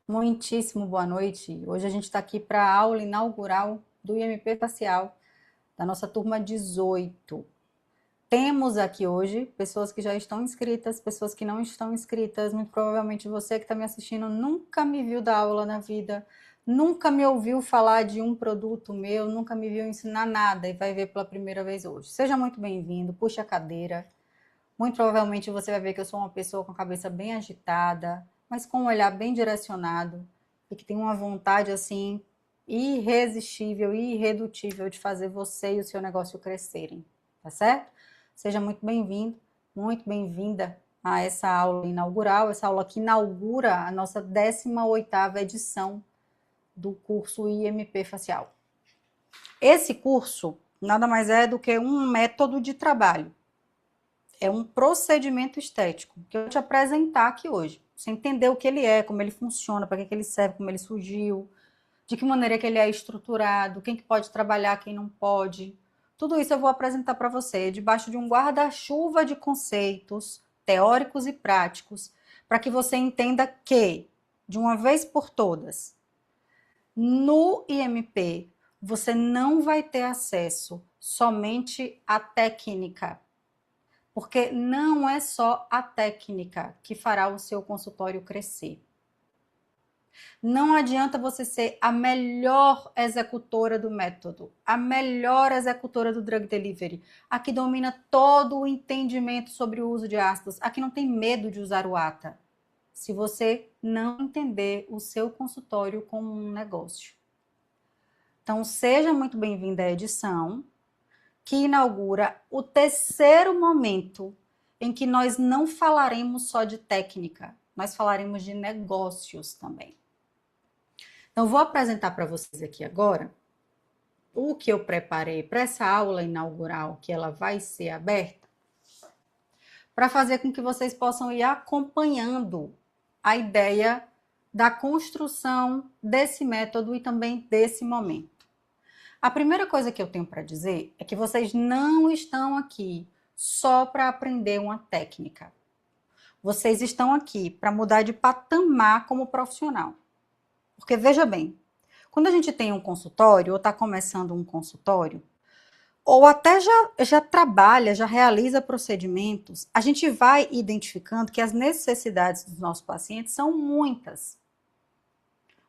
Muitíssimo boa noite. Hoje a gente está aqui para a aula inaugural do IMP Facial, da nossa turma 18. Temos aqui hoje pessoas que já estão inscritas, pessoas que não estão inscritas. Muito provavelmente você que está me assistindo nunca me viu dar aula na vida, nunca me ouviu falar de um produto meu, nunca me viu ensinar nada e vai ver pela primeira vez hoje. Seja muito bem-vindo, puxe a cadeira. Muito provavelmente você vai ver que eu sou uma pessoa com a cabeça bem agitada, mas com um olhar bem direcionado e que tem uma vontade assim irresistível e irredutível de fazer você e o seu negócio crescerem, tá certo? Seja muito bem-vinda a essa aula inaugural, essa aula que inaugura a nossa 18ª edição do curso IMP Facial. Esse curso nada mais é do que um método de trabalho. É um procedimento estético que eu vou te apresentar aqui hoje. Você entender o que ele é, como ele funciona, para que ele serve, como ele surgiu, de que maneira que ele é estruturado, quem que pode trabalhar, quem não pode. Tudo isso eu vou apresentar para você debaixo de um guarda-chuva de conceitos teóricos e práticos, para que você entenda que, de uma vez por todas, no IMP, você não vai ter acesso somente à técnica, porque não é só a técnica que fará o seu consultório crescer. Não adianta você ser a melhor executora do método, a melhor executora do drug delivery, a que domina todo o entendimento sobre o uso de ácidos, a que não tem medo de usar o ATA, se você não entender o seu consultório como um negócio. Então, seja muito bem-vinda à edição que inaugura o terceiro momento em que nós não falaremos só de técnica, nós falaremos de negócios também. Então, vou apresentar para vocês aqui agora o que eu preparei para essa aula inaugural, que ela vai ser aberta, para fazer com que vocês possam ir acompanhando a ideia da construção desse método e também desse momento. A primeira coisa que eu tenho para dizer é que vocês não estão aqui só para aprender uma técnica. Vocês estão aqui para mudar de patamar como profissional. Porque veja bem, quando a gente tem um consultório ou está começando um consultório, ou até já trabalha, já realiza procedimentos, a gente vai identificando que as necessidades dos nossos pacientes são muitas.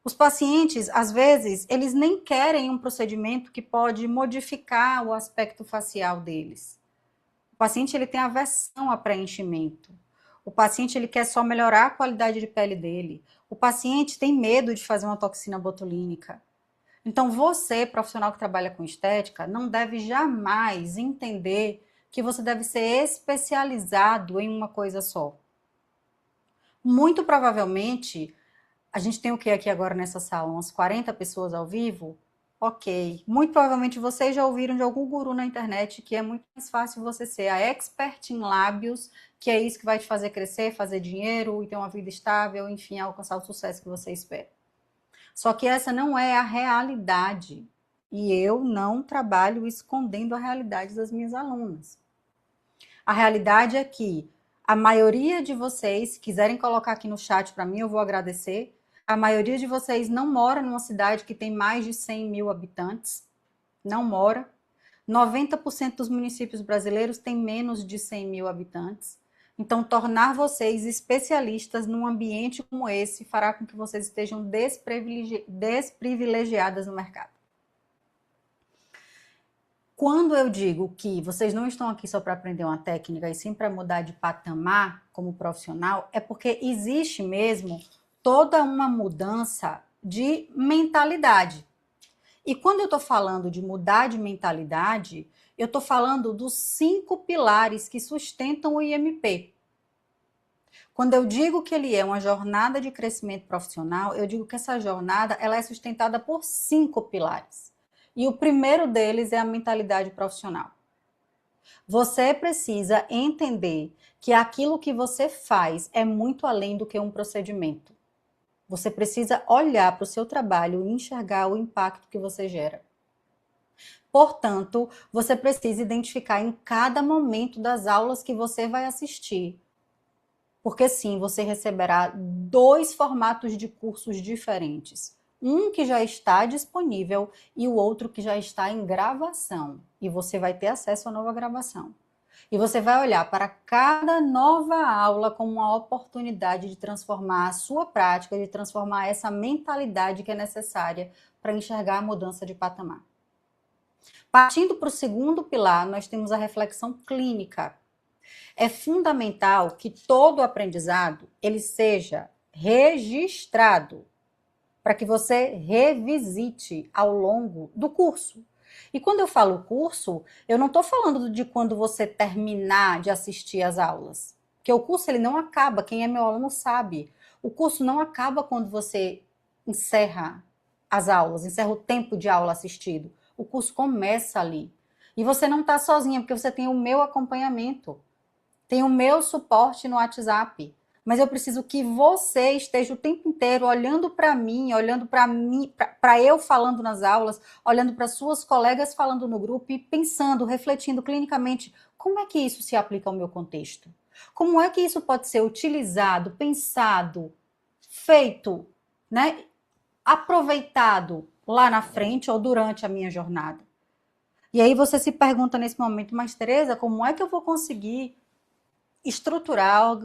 Os pacientes, às vezes, eles nem querem um procedimento que pode modificar o aspecto facial deles. O paciente ele tem aversão a preenchimento. O paciente ele quer só melhorar a qualidade de pele dele. O paciente tem medo de fazer uma toxina botulínica. Então, você, profissional que trabalha com estética, não deve jamais entender que você deve ser especializado em uma coisa só. Muito provavelmente, a gente tem o que aqui agora nessa sala? Umas 40 pessoas ao vivo? Ok. Muito provavelmente vocês já ouviram de algum guru na internet que é muito mais fácil você ser a expert em lábios, que é isso que vai te fazer crescer, fazer dinheiro e ter uma vida estável, enfim, alcançar o sucesso que você espera. Só que essa não é a realidade. E eu não trabalho escondendo a realidade das minhas alunas. A realidade é que a maioria de vocês, se quiserem colocar aqui no chat para mim, eu vou agradecer. A maioria de vocês não mora numa cidade que tem mais de 100 mil habitantes. Não mora. 90% dos municípios brasileiros têm menos de 100 mil habitantes. Então, tornar vocês especialistas num ambiente como esse fará com que vocês estejam desprivilegiadas no mercado. Quando eu digo que vocês não estão aqui só para aprender uma técnica e sim para mudar de patamar como profissional, é porque existe mesmo toda uma mudança de mentalidade. E quando eu estou falando de mudar de mentalidade, eu estou falando dos 5 pilares que sustentam o IMP. Quando eu digo que ele é uma jornada de crescimento profissional, eu digo que essa jornada ela é sustentada por 5 pilares. E o primeiro deles é a mentalidade profissional. Você precisa entender que aquilo que você faz é muito além do que um procedimento. Você precisa olhar para o seu trabalho e enxergar o impacto que você gera. Portanto, você precisa identificar em cada momento das aulas que você vai assistir Porque sim, você receberá 2 formatos de cursos diferentes. Um que já está disponível e o outro que já está em gravação. E você vai ter acesso à nova gravação. E você vai olhar para cada nova aula como uma oportunidade de transformar a sua prática, de transformar essa mentalidade que é necessária para enxergar a mudança de patamar. Partindo para o segundo pilar, nós temos a reflexão clínica. É fundamental que todo aprendizado ele seja registrado para que você revisite ao longo do curso. E quando eu falo curso, eu não estou falando de quando você terminar de assistir às aulas. Porque o curso ele não acaba, quem é meu aluno sabe. O curso não acaba quando você encerra as aulas, encerra o tempo de aula assistido. O curso começa ali. E você não está sozinha, porque você tem o meu acompanhamento, tem o meu suporte no WhatsApp. Mas eu preciso que você esteja o tempo inteiro olhando para mim, para eu falando nas aulas, olhando para suas colegas falando no grupo e pensando, refletindo clinicamente, como é que isso se aplica ao meu contexto? Como é que isso pode ser utilizado, pensado, feito, né, aproveitado lá na frente ou durante a minha jornada? E aí você se pergunta nesse momento, mas Tereza, como é que eu vou conseguir estruturar,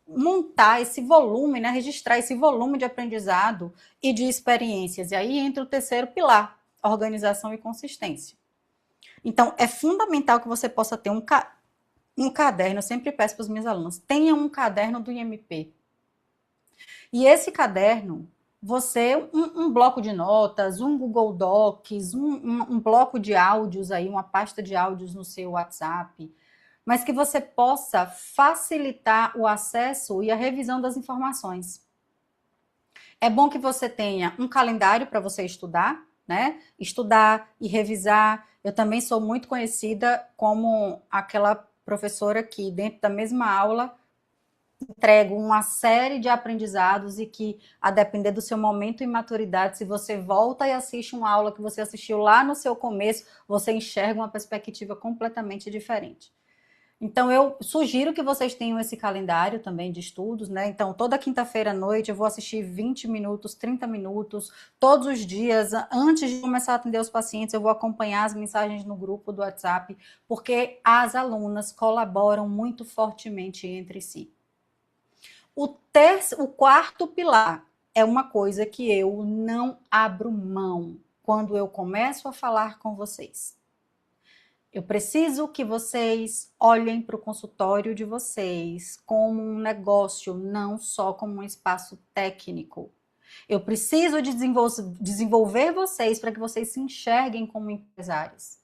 montar esse volume, né, registrar esse volume de aprendizado e de experiências? E aí entra o terceiro pilar, organização e consistência. Então, é fundamental que você possa ter um caderno, eu sempre peço para os meus alunos, tenha um caderno do IMP. E esse caderno, um bloco de notas, um Google Docs, um bloco de áudios aí, uma pasta de áudios no seu WhatsApp, mas que você possa facilitar o acesso e a revisão das informações. É bom que você tenha um calendário para você estudar, né? Estudar e revisar. Eu também sou muito conhecida como aquela professora que, dentro da mesma aula, entrega uma série de aprendizados e que, a depender do seu momento e maturidade, se você volta e assiste uma aula que você assistiu lá no seu começo, você enxerga uma perspectiva completamente diferente. Então, eu sugiro que vocês tenham esse calendário também de estudos, né? Então, toda quinta-feira à noite eu vou assistir 20 minutos, 30 minutos, todos os dias, antes de começar a atender os pacientes, eu vou acompanhar as mensagens no grupo do WhatsApp, porque as alunas colaboram muito fortemente entre si. O quarto pilar é uma coisa que eu não abro mão quando eu começo a falar com vocês. Eu preciso que vocês olhem para o consultório de vocês como um negócio, não só como um espaço técnico. Eu preciso desenvolver vocês para que vocês se enxerguem como empresários.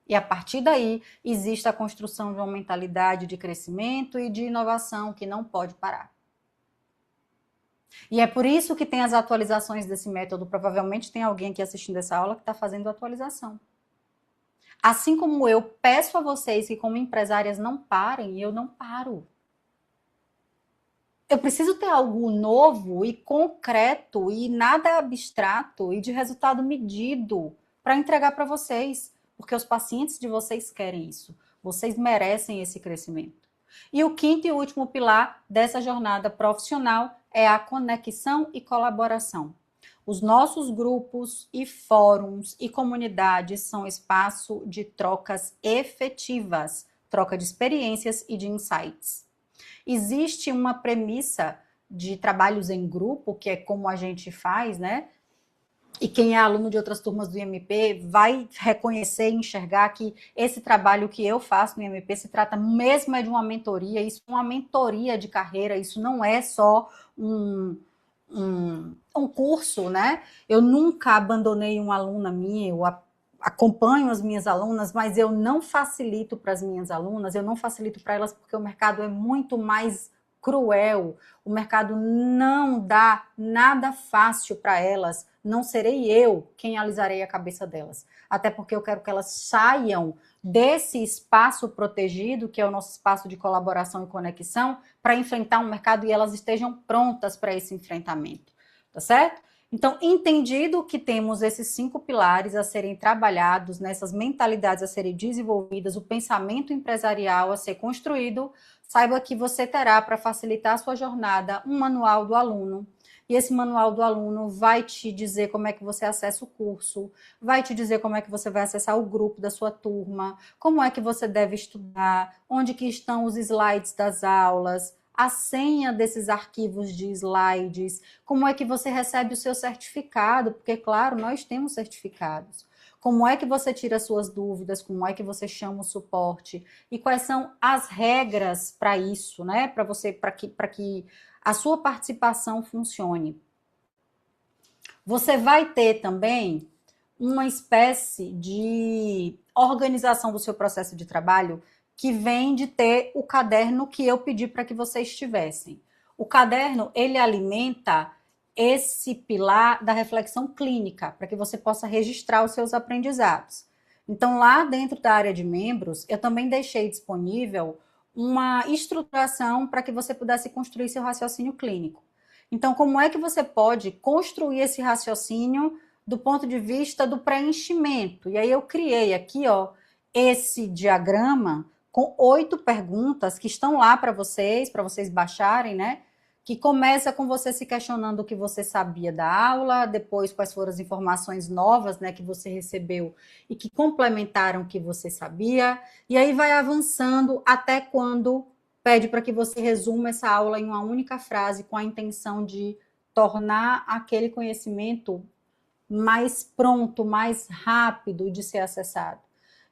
E a partir daí, existe a construção de uma mentalidade de crescimento e de inovação que não pode parar. E é por isso que tem as atualizações desse método. Provavelmente tem alguém aqui assistindo essa aula que está fazendo atualização. Assim como eu peço a vocês que, como empresárias, não parem, eu não paro. Eu preciso ter algo novo e concreto e nada abstrato e de resultado medido para entregar para vocês, porque os pacientes de vocês querem isso. Vocês merecem esse crescimento. E o quinto e último pilar dessa jornada profissional é a conexão e colaboração. Os nossos grupos e fóruns e comunidades são espaço de trocas efetivas, troca de experiências e de insights. Existe uma premissa de trabalhos em grupo, que é como a gente faz, né? E quem é aluno de outras turmas do IMP vai reconhecer e enxergar que esse trabalho que eu faço no IMP se trata mesmo de uma mentoria, isso é uma mentoria de carreira, isso não é só um curso, né? Eu nunca abandonei uma aluna minha, eu acompanho as minhas alunas, mas eu não facilito para as minhas alunas, eu não facilito para elas porque o mercado é muito mais cruel, o mercado não dá nada fácil para elas, não serei eu quem alisarei a cabeça delas, até porque eu quero que elas saiam desse espaço protegido, que é o nosso espaço de colaboração e conexão, para enfrentar um mercado e elas estejam prontas para esse enfrentamento, tá certo? Então, entendido que temos esses 5 pilares a serem trabalhados, nessas mentalidades a serem desenvolvidas, o pensamento empresarial a ser construído, saiba que você terá, para facilitar a sua jornada, um manual do aluno. E esse manual do aluno vai te dizer como é que você acessa o curso, vai te dizer como é que você vai acessar o grupo da sua turma, como é que você deve estudar, onde que estão os slides das aulas, a senha desses arquivos de slides, como é que você recebe o seu certificado, porque, claro, nós temos certificados. Como é que você tira suas dúvidas, como é que você chama o suporte e quais são as regras para isso, né? Para que a sua participação funcione. Você vai ter também uma espécie de organização do seu processo de trabalho que vem de ter o caderno que eu pedi para que vocês tivessem. O caderno, ele alimenta esse pilar da reflexão clínica, para que você possa registrar os seus aprendizados. Então, lá dentro da área de membros, eu também deixei disponível uma estruturação para que você pudesse construir seu raciocínio clínico. Então, como é que você pode construir esse raciocínio do ponto de vista do preenchimento? E aí eu criei aqui, ó, esse diagrama com 8 perguntas que estão lá para vocês baixarem, né? Que começa com você se questionando o que você sabia da aula, depois quais foram as informações novas, né, que você recebeu e que complementaram o que você sabia, e aí vai avançando até quando pede para que você resuma essa aula em uma única frase com a intenção de tornar aquele conhecimento mais pronto, mais rápido de ser acessado.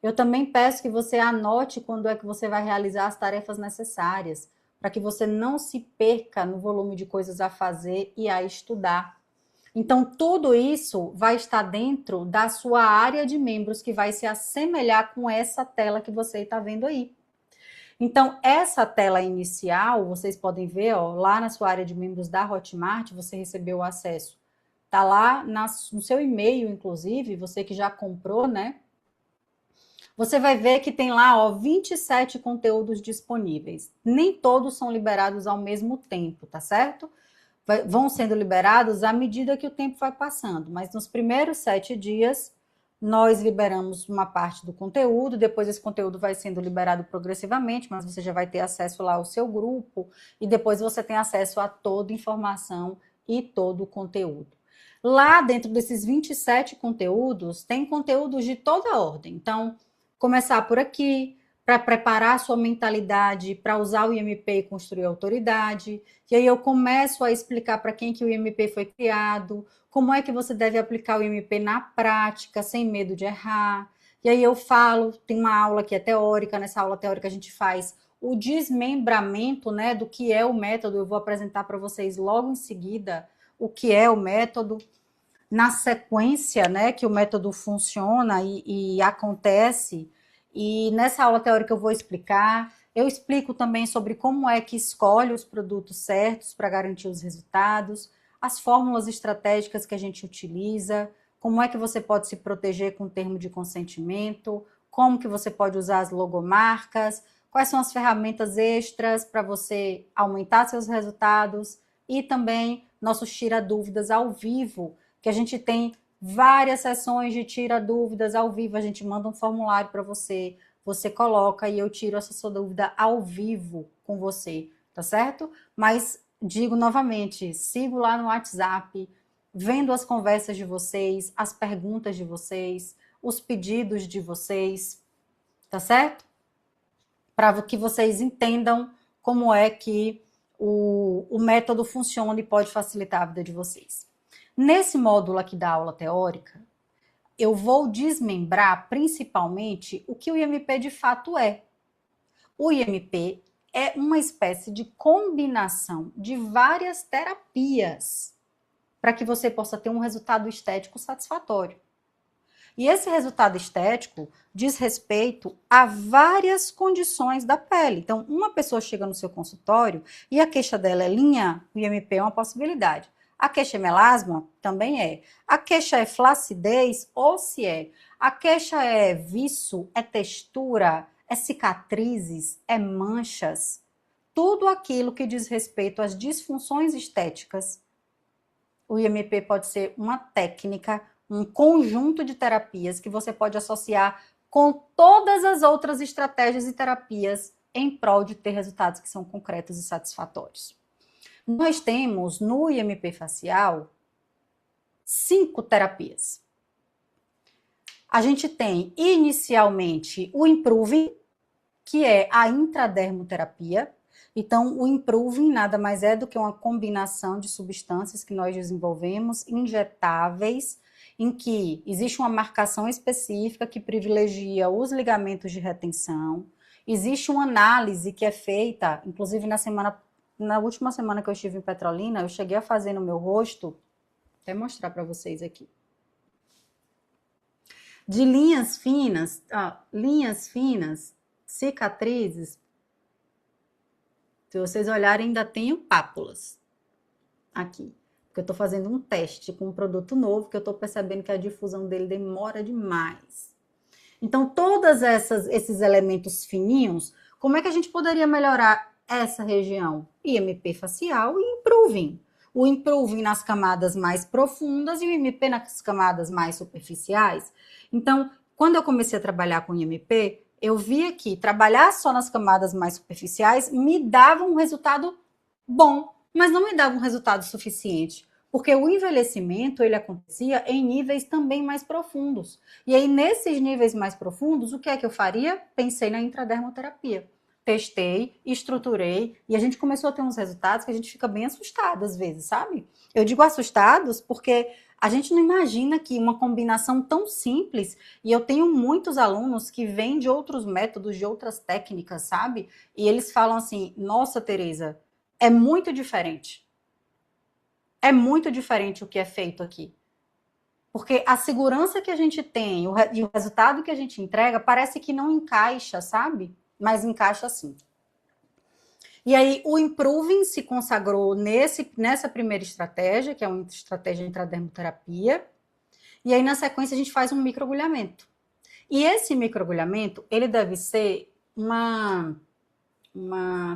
Eu também peço que você anote quando é que você vai realizar as tarefas necessárias, para que você não se perca no volume de coisas a fazer e a estudar. Então, tudo isso vai estar dentro da sua área de membros, que vai se assemelhar com essa tela que você está vendo aí. Então, essa tela inicial, vocês podem ver, ó, lá na sua área de membros da Hotmart, você recebeu o acesso. Tá lá no seu e-mail, inclusive, você que já comprou, né? Você vai ver que tem lá, ó, 27 conteúdos disponíveis. Nem todos são liberados ao mesmo tempo, tá certo? Vão sendo liberados à medida que o tempo vai passando, mas nos primeiros 7 dias nós liberamos uma parte do conteúdo, depois esse conteúdo vai sendo liberado progressivamente, mas você já vai ter acesso lá ao seu grupo, e depois você tem acesso a toda a informação e todo o conteúdo. Lá dentro desses 27 conteúdos, tem conteúdos de toda ordem. Então, começar por aqui, para preparar a sua mentalidade para usar o IMP e construir autoridade. E aí eu começo a explicar para quem que o IMP foi criado, como é que você deve aplicar o IMP na prática, sem medo de errar. E aí eu falo, tem uma aula que é teórica, nessa aula teórica a gente faz o desmembramento, né, do que é o método. Eu vou apresentar para vocês logo em seguida o que é o método, na sequência, né, que o método funciona e acontece. E nessa aula teórica eu vou explicar. Eu explico também sobre como é que escolhe os produtos certos para garantir os resultados, as fórmulas estratégicas que a gente utiliza, como é que você pode se proteger com o termo de consentimento, como que você pode usar as logomarcas, quais são as ferramentas extras para você aumentar seus resultados, e também nossos tira-dúvidas ao vivo, que a gente tem várias sessões de tira-dúvidas ao vivo. A gente manda um formulário para você, você coloca e eu tiro essa sua dúvida ao vivo com você, tá certo? Mas digo novamente, sigo lá no WhatsApp, vendo as conversas de vocês, as perguntas de vocês, os pedidos de vocês, tá certo? Para que vocês entendam como é que o método funciona e pode facilitar a vida de vocês. Nesse módulo aqui da aula teórica, eu vou desmembrar principalmente o que o IMP de fato é. O IMP é uma espécie de combinação de várias terapias para que você possa ter um resultado estético satisfatório. E esse resultado estético diz respeito a várias condições da pele. Então, uma pessoa chega no seu consultório e a queixa dela é linha, o IMP é uma possibilidade. A queixa é melasma? Também é. A queixa é flacidez? Ou se é. A queixa é viço? É textura? É cicatrizes? É manchas? Tudo aquilo que diz respeito às disfunções estéticas, o IMP pode ser uma técnica, um conjunto de terapias que você pode associar com todas as outras estratégias e terapias em prol de ter resultados que são concretos e satisfatórios. Nós temos no IMP facial 5 terapias. A gente tem inicialmente o Improving, que é a intradermoterapia. Então, o Improving nada mais é do que uma combinação de substâncias que nós desenvolvemos, injetáveis, em que existe uma marcação específica que privilegia os ligamentos de retenção. Existe uma análise que é feita, inclusive na última semana que eu estive em Petrolina, eu cheguei a fazer no meu rosto, até mostrar para vocês aqui, de linhas finas, cicatrizes. Se vocês olharem, ainda tenho pápulas aqui. Porque eu estou fazendo um teste com um produto novo, que eu estou percebendo que a difusão dele demora demais. Então, todos esses elementos fininhos, como é que a gente poderia melhorar essa região? IMP facial e Improving. O Improving nas camadas mais profundas e o IMP nas camadas mais superficiais. Então, quando eu comecei a trabalhar com IMP, eu via que trabalhar só nas camadas mais superficiais me dava um resultado bom, mas não me dava um resultado suficiente, porque o envelhecimento ele acontecia em níveis também mais profundos. E aí, nesses níveis mais profundos, o que é que eu faria? Pensei na intradermoterapia. Testei, estruturei, e a gente começou a ter uns resultados que a gente fica bem assustado às vezes, sabe? Eu digo assustados porque a gente não imagina que uma combinação tão simples, e eu tenho muitos alunos que vêm de outros métodos, de outras técnicas, sabe? E eles falam assim, nossa, Tereza, é muito diferente. É muito diferente o que é feito aqui. Porque a segurança que a gente tem e o resultado que a gente entrega parece que não encaixa, sabe? Mas encaixa sim. E aí o Improving se consagrou nessa primeira estratégia, que é uma estratégia intradermoterapia. E aí na sequência a gente faz um microagulhamento. E esse microagulhamento, ele deve ser uma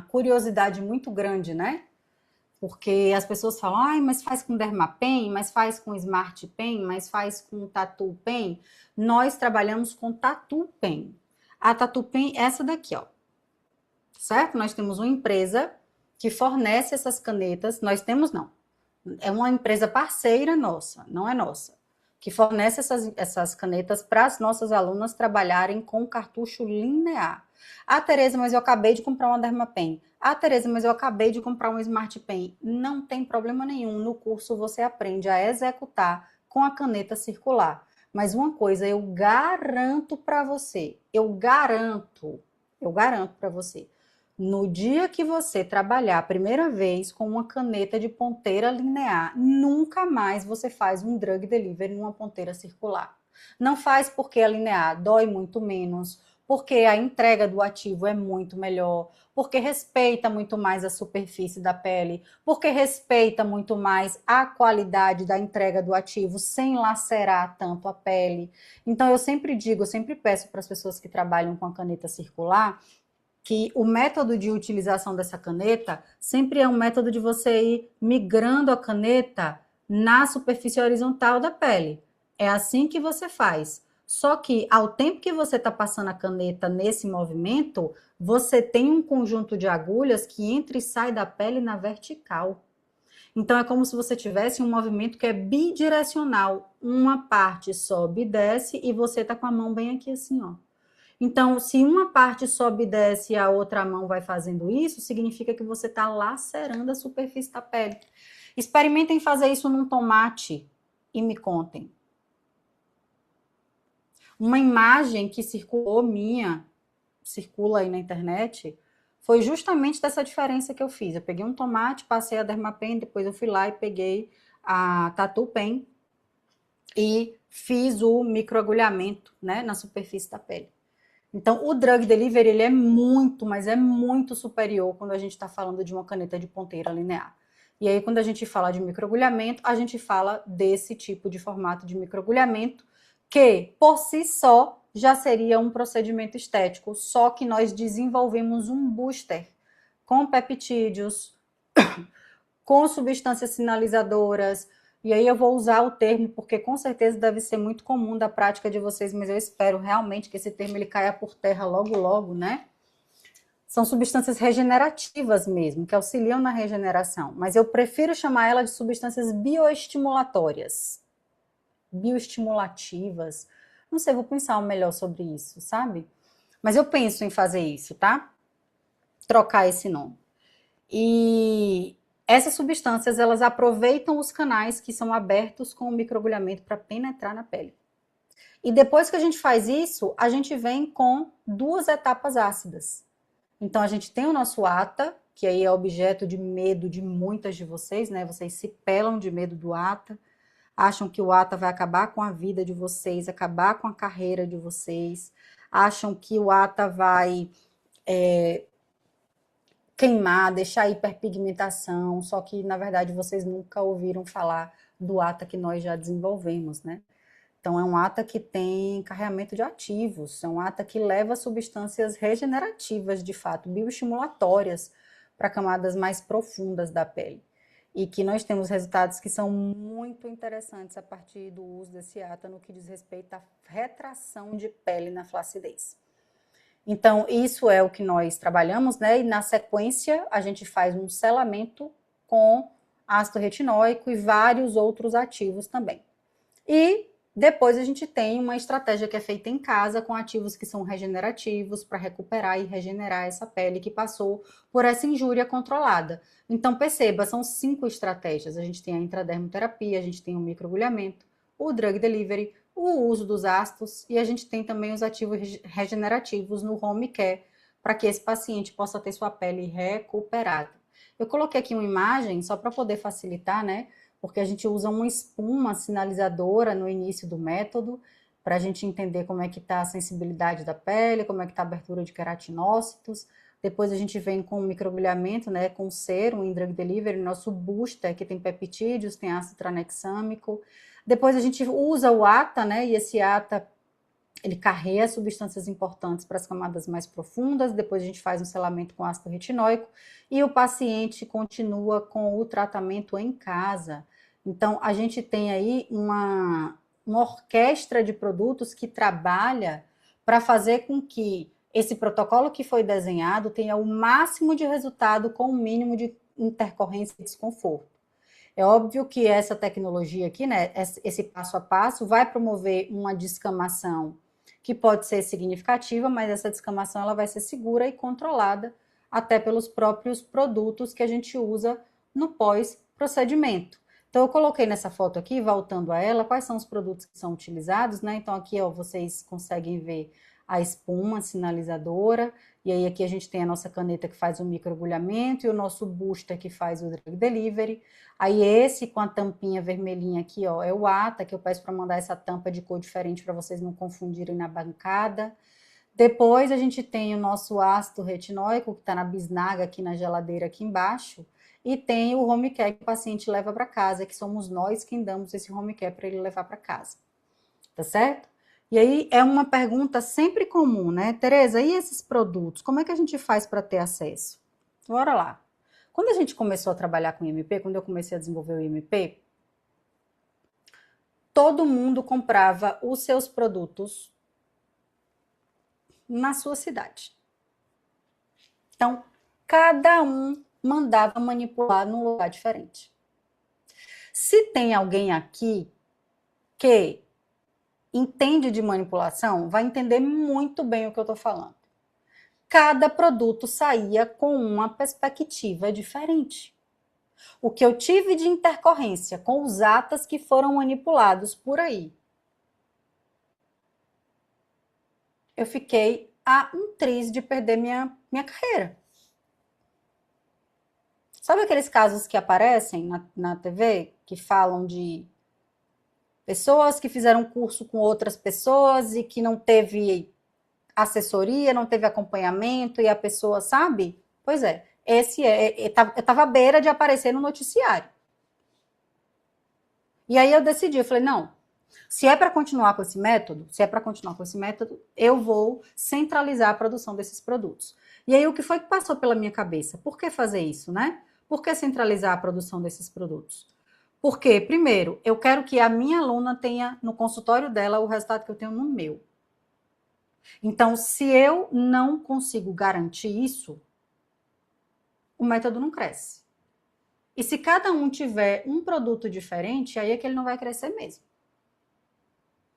curiosidade muito grande, né? Porque as pessoas falam, ai, mas faz com Dermapen, mas faz com Smart Pen, mas faz com Tatu Pen. Nós trabalhamos com Tatu Pen. A Tatu Pen é essa daqui, ó. Certo? Nós temos uma empresa que fornece essas canetas. Nós temos, não. É uma empresa parceira nossa, não é nossa. Que fornece essas canetas para as nossas alunas trabalharem com cartucho linear. Ah, Tereza, mas eu acabei de comprar uma Dermapen. Ah, Tereza, mas eu acabei de comprar um Smart Pen. Não tem problema nenhum. No curso você aprende a executar com a caneta circular. Mas uma coisa eu garanto para você, eu garanto para você. No dia que você trabalhar a primeira vez com uma caneta de ponteira linear, nunca mais você faz um drug delivery numa ponteira circular. Não faz porque a linear dói muito menos, porque a entrega do ativo é muito melhor, porque respeita muito mais a superfície da pele, porque respeita muito mais a qualidade da entrega do ativo sem lacerar tanto a pele. Então eu sempre digo, eu sempre peço para as pessoas que trabalham com a caneta circular que o método de utilização dessa caneta sempre é um método de você ir migrando a caneta na superfície horizontal da pele. É assim que você faz. Só que ao tempo que você está passando a caneta nesse movimento, você tem um conjunto de agulhas que entra e sai da pele na vertical. Então é como se você tivesse um movimento que é bidirecional. Uma parte sobe e desce e você está com a mão bem aqui assim, ó. Então, se uma parte sobe e desce e a outra mão vai fazendo isso, significa que você está lacerando a superfície da pele. Experimentem fazer isso num tomate e me contem. Uma imagem que circulou minha, circula aí na internet, foi justamente dessa diferença que eu fiz. Eu peguei um tomate, passei a Dermapen, depois eu fui lá e peguei a Tatu Pen e fiz o microagulhamento, né, na superfície da pele. Então, o drug delivery ele é muito, mas é muito superior quando a gente está falando de uma caneta de ponteira linear. E aí, quando a gente fala de microagulhamento, a gente fala desse tipo de formato de microagulhamento, que, por si só, já seria um procedimento estético, só que nós desenvolvemos um booster com peptídeos, com substâncias sinalizadoras, e aí eu vou usar o termo, porque com certeza deve ser muito comum da prática de vocês, mas eu espero realmente que esse termo ele caia por terra logo, logo, né? São substâncias regenerativas mesmo, que auxiliam na regeneração, mas eu prefiro chamar ela de substâncias bioestimulatórias, bioestimulativas. Não sei, vou pensar melhor sobre isso, sabe? Mas eu penso em fazer isso, tá? Trocar esse nome. E essas substâncias, elas aproveitam os canais que são abertos com o microagulhamento para penetrar na pele. E depois que a gente faz isso, a gente vem com duas etapas ácidas. Então, a gente tem o nosso ATA, que aí é objeto de medo de muitas de vocês, né? Vocês se pelam de medo do ATA, acham que o ATA vai acabar com a vida de vocês, acabar com a carreira de vocês, acham que o ATA vai queimar, deixar hiperpigmentação, só que, na verdade, vocês nunca ouviram falar do ATA que nós já desenvolvemos, né? Então, é um ATA que tem carreamento de ativos, é um ATA que leva substâncias regenerativas, de fato, bioestimulatórias para camadas mais profundas da pele. E que nós temos resultados que são muito interessantes a partir do uso desse ATA no que diz respeito à retração de pele na flacidez. Então, isso é o que nós trabalhamos, né? E na sequência, a gente faz um selamento com ácido retinóico e vários outros ativos também. E depois a gente tem uma estratégia que é feita em casa com ativos que são regenerativos para recuperar e regenerar essa pele que passou por essa injúria controlada. Então perceba, são 5 estratégias. A gente tem a intradermoterapia, a gente tem o microagulhamento, o drug delivery, o uso dos ácidos e a gente tem também os ativos regenerativos no home care para que esse paciente possa ter sua pele recuperada. Eu coloquei aqui uma imagem só para poder facilitar, né? Porque a gente usa uma espuma sinalizadora no início do método, para a gente entender como é que está a sensibilidade da pele, como é que está a abertura de queratinócitos. Depois a gente vem com o microagulhamento, né, com sérum em drug delivery, nosso booster, que tem peptídeos, tem ácido tranexâmico. Depois a gente usa o ATA, né, e esse ATA, ele carrega substâncias importantes para as camadas mais profundas, depois a gente faz um selamento com ácido retinóico, e o paciente continua com o tratamento em casa. Então, a gente tem aí uma orquestra de produtos que trabalha para fazer com que esse protocolo que foi desenhado tenha o máximo de resultado com o mínimo de intercorrência e desconforto. É óbvio que essa tecnologia aqui, né, esse passo a passo, vai promover uma descamação que pode ser significativa, mas essa descamação ela vai ser segura e controlada até pelos próprios produtos que a gente usa no pós-procedimento. Então, eu coloquei nessa foto aqui, voltando a ela, quais são os produtos que são utilizados, né? Então, aqui, ó, vocês conseguem ver a espuma sinalizadora, e aí aqui a gente tem a nossa caneta que faz o microagulhamento e o nosso booster que faz o drug delivery. Aí esse com a tampinha vermelhinha aqui, ó, é o ATA, que eu peço para mandar essa tampa de cor diferente para vocês não confundirem na bancada. Depois a gente tem o nosso ácido retinóico, que está na bisnaga aqui na geladeira aqui embaixo, e tem o home care que o paciente leva para casa, que somos nós quem damos esse home care para ele levar para casa. Tá certo? E aí é uma pergunta sempre comum, né? Tereza, e esses produtos, como é que a gente faz para ter acesso? Bora lá. Quando a gente começou a trabalhar com IMP, quando eu comecei a desenvolver o IMP, todo mundo comprava os seus produtos na sua cidade. Então, cada um mandava manipular num lugar diferente. Se tem alguém aqui que entende de manipulação, vai entender muito bem o que eu estou falando. Cada produto saía com uma perspectiva diferente. O que eu tive de intercorrência com os ATAs que foram manipulados por aí, eu fiquei a um triz de perder minha carreira. Sabe aqueles casos que aparecem na TV, que falam de pessoas que fizeram curso com outras pessoas e que não teve assessoria, não teve acompanhamento e a pessoa sabe? Pois é, eu estava à beira de aparecer no noticiário. E aí eu decidi, eu falei, não, se é para continuar com esse método, eu vou centralizar a produção desses produtos. E aí o que foi que passou pela minha cabeça? Por que fazer isso, né? Por que centralizar a produção desses produtos? Porque, primeiro, eu quero que a minha aluna tenha no consultório dela o resultado que eu tenho no meu. Então, se eu não consigo garantir isso, o método não cresce. E se cada um tiver um produto diferente, aí é que ele não vai crescer mesmo.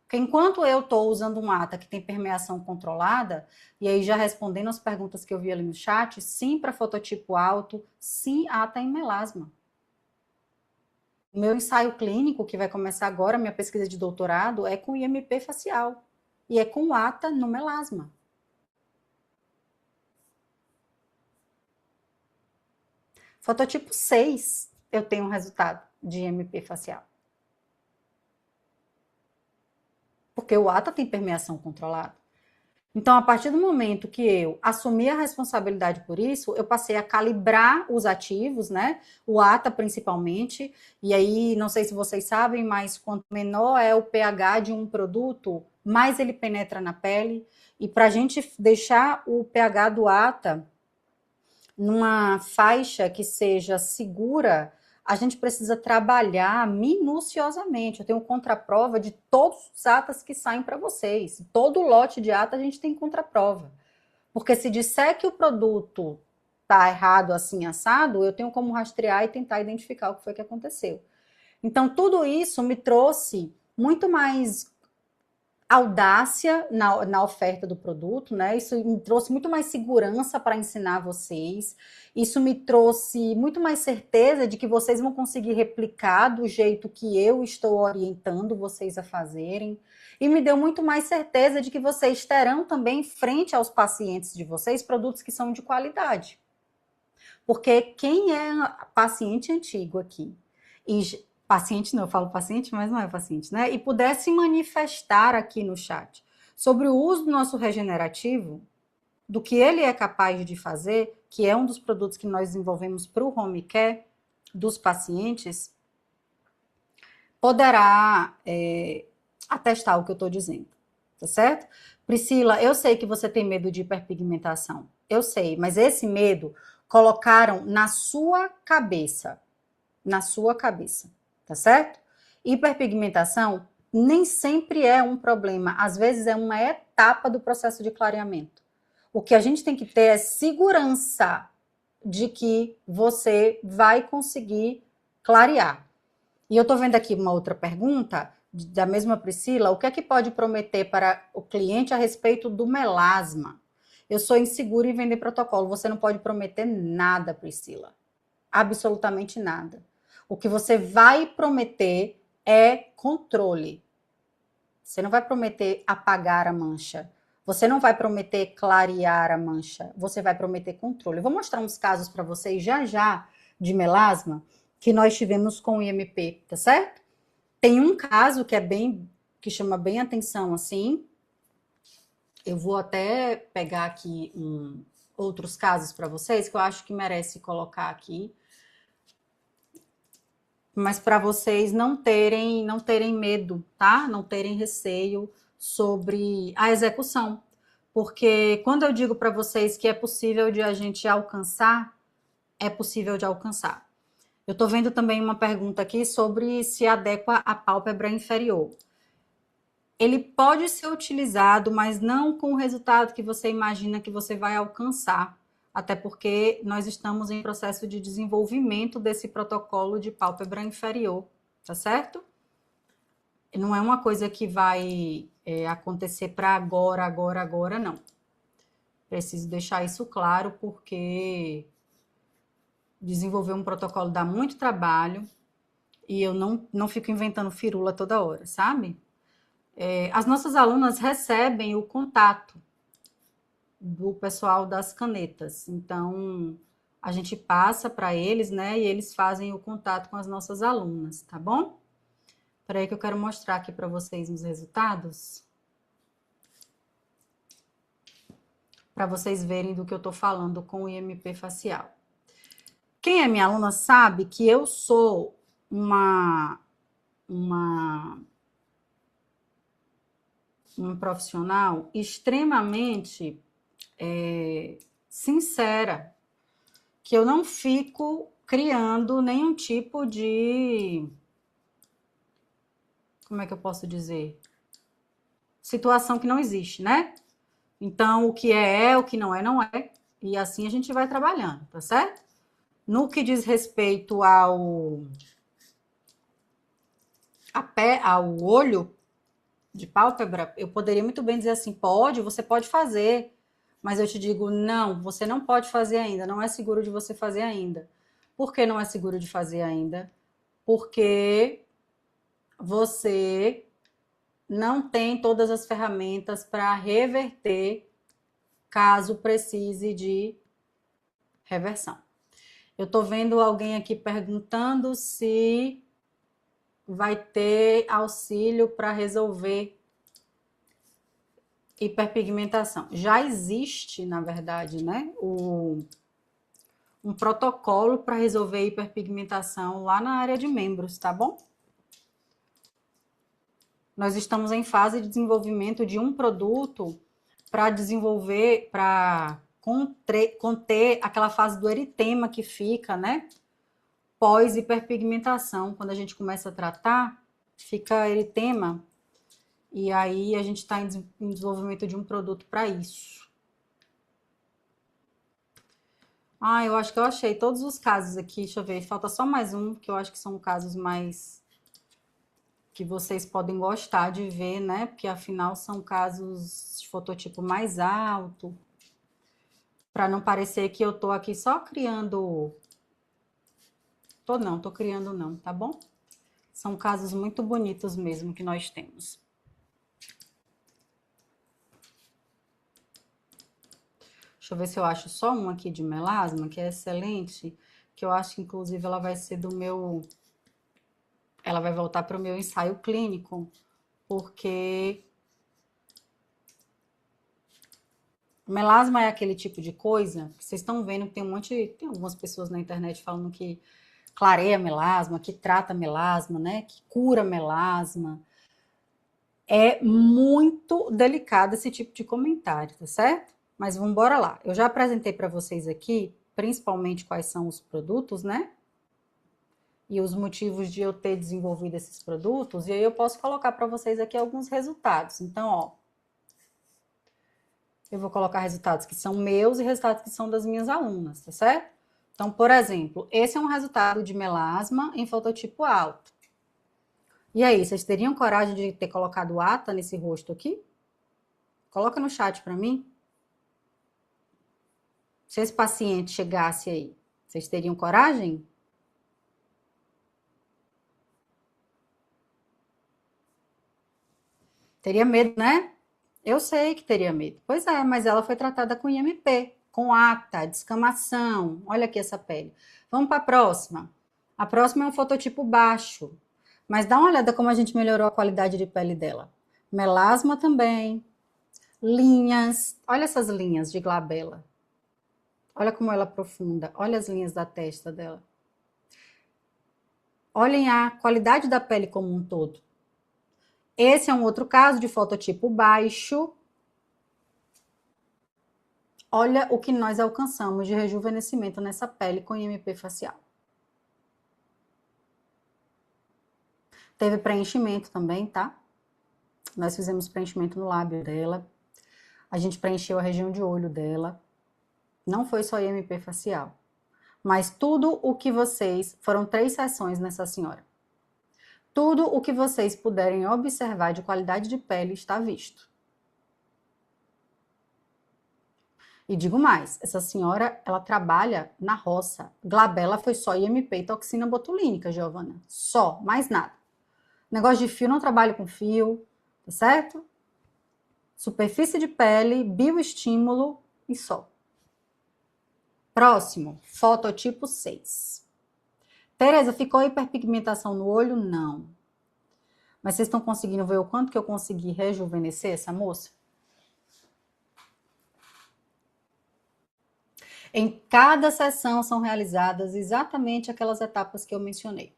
Porque enquanto eu estou usando um ATA que tem permeação controlada, e aí já respondendo as perguntas que eu vi ali no chat, sim para fototipo alto, sim ATA em melasma. O meu ensaio clínico, que vai começar agora, minha pesquisa de doutorado, é com IMP facial. E é com ATA no melasma. Fototipo 6, eu tenho um resultado de IMP facial. Porque o ATA tem permeação controlada. Então, a partir do momento que eu assumi a responsabilidade por isso, eu passei a calibrar os ativos, né? O ATA principalmente. E aí, não sei se vocês sabem, mas quanto menor é o pH de um produto, mais ele penetra na pele. E para a gente deixar o pH do ATA numa faixa que seja segura, a gente precisa trabalhar minuciosamente. Eu tenho contraprova de todos os atas que saem para vocês. Todo lote de ata a gente tem contraprova. Porque se disser que o produto está errado assim, assado, eu tenho como rastrear e tentar identificar o que foi que aconteceu. Então, tudo isso me trouxe muito mais audácia na oferta do produto, né? Isso me trouxe muito mais segurança para ensinar vocês. Isso me trouxe muito mais certeza de que vocês vão conseguir replicar do jeito que eu estou orientando vocês a fazerem. E me deu muito mais certeza de que vocês terão também, frente aos pacientes de vocês, produtos que são de qualidade. Porque quem é paciente antigo aqui e paciente não, eu falo paciente, mas não é paciente, né? E pudesse manifestar aqui no chat sobre o uso do nosso regenerativo, do que ele é capaz de fazer, que é um dos produtos que nós desenvolvemos para o home care dos pacientes, poderá atestar o que eu estou dizendo, tá certo? Priscila, eu sei que você tem medo de hiperpigmentação, eu sei, mas esse medo colocaram na sua cabeça, tá certo? Hiperpigmentação nem sempre é um problema, às vezes é uma etapa do processo de clareamento. O que a gente tem que ter é segurança de que você vai conseguir clarear. E eu tô vendo aqui uma outra pergunta da mesma Priscila, o que é que pode prometer para o cliente a respeito do melasma? Eu sou insegura em vender protocolo, você não pode prometer nada, Priscila. Absolutamente nada. O que você vai prometer é controle. Você não vai prometer apagar a mancha. Você não vai prometer clarear a mancha. Você vai prometer controle. Eu vou mostrar uns casos para vocês já já de melasma que nós tivemos com o IMP, tá certo? Tem um caso que é que chama bem atenção assim. Eu vou até pegar aqui outros casos para vocês que eu acho que merece colocar aqui, mas para vocês não terem medo, tá? Não terem receio sobre a execução. Porque quando eu digo para vocês que é possível de a gente alcançar, é possível de alcançar. Eu estou vendo também uma pergunta aqui sobre se adequa à pálpebra inferior. Ele pode ser utilizado, mas não com o resultado que você imagina que você vai alcançar. Até porque nós estamos em processo de desenvolvimento desse protocolo de pálpebra inferior, tá certo? Não é uma coisa que vai acontecer para agora, não. Preciso deixar isso claro, porque desenvolver um protocolo dá muito trabalho e eu não fico inventando firula toda hora, sabe? As nossas alunas recebem o contato do pessoal das canetas. Então, a gente passa para eles, né? E eles fazem o contato com as nossas alunas, tá bom? Espera aí que eu quero mostrar aqui para vocês os resultados. Para vocês verem do que eu estou falando com o IMP facial. Quem é minha aluna sabe que eu sou uma profissional extremamente sincera, que eu não fico criando nenhum tipo de, como é que eu posso dizer? Situação que não existe, né? Então, o que é, o que não é, não é. E assim a gente vai trabalhando, tá certo? No que diz respeito ao olho de pálpebra, eu poderia muito bem dizer assim, você pode fazer, mas eu te digo, não, você não pode fazer ainda, não é seguro de você fazer ainda. Por que não é seguro de fazer ainda? Porque você não tem todas as ferramentas para reverter caso precise de reversão. Eu estou vendo alguém aqui perguntando se vai ter auxílio para resolver hiperpigmentação. Já existe, na verdade, né, um protocolo para resolver hiperpigmentação lá na área de membros, tá bom? Nós estamos em fase de desenvolvimento de um produto para desenvolver, para conter aquela fase do eritema que fica, né? Pós-hiperpigmentação. Quando a gente começa a tratar, fica eritema. E aí a gente está em desenvolvimento de um produto para isso. Ah, eu acho que eu achei todos os casos aqui. Deixa eu ver, falta só mais um, que eu acho que são casos mais que vocês podem gostar de ver, né? Porque afinal são casos de fototipo mais alto, para não parecer que eu tô aqui só criando. Tô criando não, tá bom? São casos muito bonitos mesmo que nós temos. Deixa eu ver se eu acho só um aqui de melasma, que é excelente, que eu acho que inclusive ela vai ser do meu. Ela vai voltar para o meu ensaio clínico, porque melasma é aquele tipo de coisa que vocês estão vendo que tem algumas pessoas na internet falando que clareia melasma, que trata melasma, né? Que cura melasma. É muito delicado esse tipo de comentário, tá certo? Mas vamos embora lá. Eu já apresentei para vocês aqui, principalmente quais são os produtos, né? E os motivos de eu ter desenvolvido esses produtos, e aí eu posso colocar para vocês aqui alguns resultados. Então, ó, eu vou colocar resultados que são meus e resultados que são das minhas alunas, tá certo? Então, por exemplo, esse é um resultado de melasma em fototipo alto. E aí, vocês teriam coragem de ter colocado ata nesse rosto aqui? Coloca no chat para mim. Se esse paciente chegasse aí, vocês teriam coragem? Teria medo, né? Eu sei que teria medo. Pois é, mas ela foi tratada com IMP, com ata, descamação. Olha aqui essa pele. Vamos para a próxima. A próxima é um fototipo baixo. Mas dá uma olhada como a gente melhorou a qualidade de pele dela. Melasma também. Linhas. Olha essas linhas de glabela. Olha como ela é profunda. Olha as linhas da testa dela. Olhem a qualidade da pele como um todo. Esse é um outro caso de fototipo baixo. Olha o que nós alcançamos de rejuvenescimento nessa pele com IMP facial. Teve preenchimento também, tá? Nós fizemos preenchimento no lábio dela. A gente preencheu a região de olho dela. Não foi só IMP facial. Mas tudo o que vocês... Foram 3 sessões nessa senhora. Tudo o que vocês puderem observar de qualidade de pele está visto. E digo mais, essa senhora, ela trabalha na roça. Glabela foi só IMP e toxina botulínica, Giovana. Só, mais nada. Negócio de fio, não trabalho com fio, tá certo? Superfície de pele, bioestímulo e só. Próximo, fototipo 6. Tereza, ficou hiperpigmentação no olho? Não. Mas vocês estão conseguindo ver o quanto que eu consegui rejuvenescer essa moça? Em cada sessão são realizadas exatamente aquelas etapas que eu mencionei.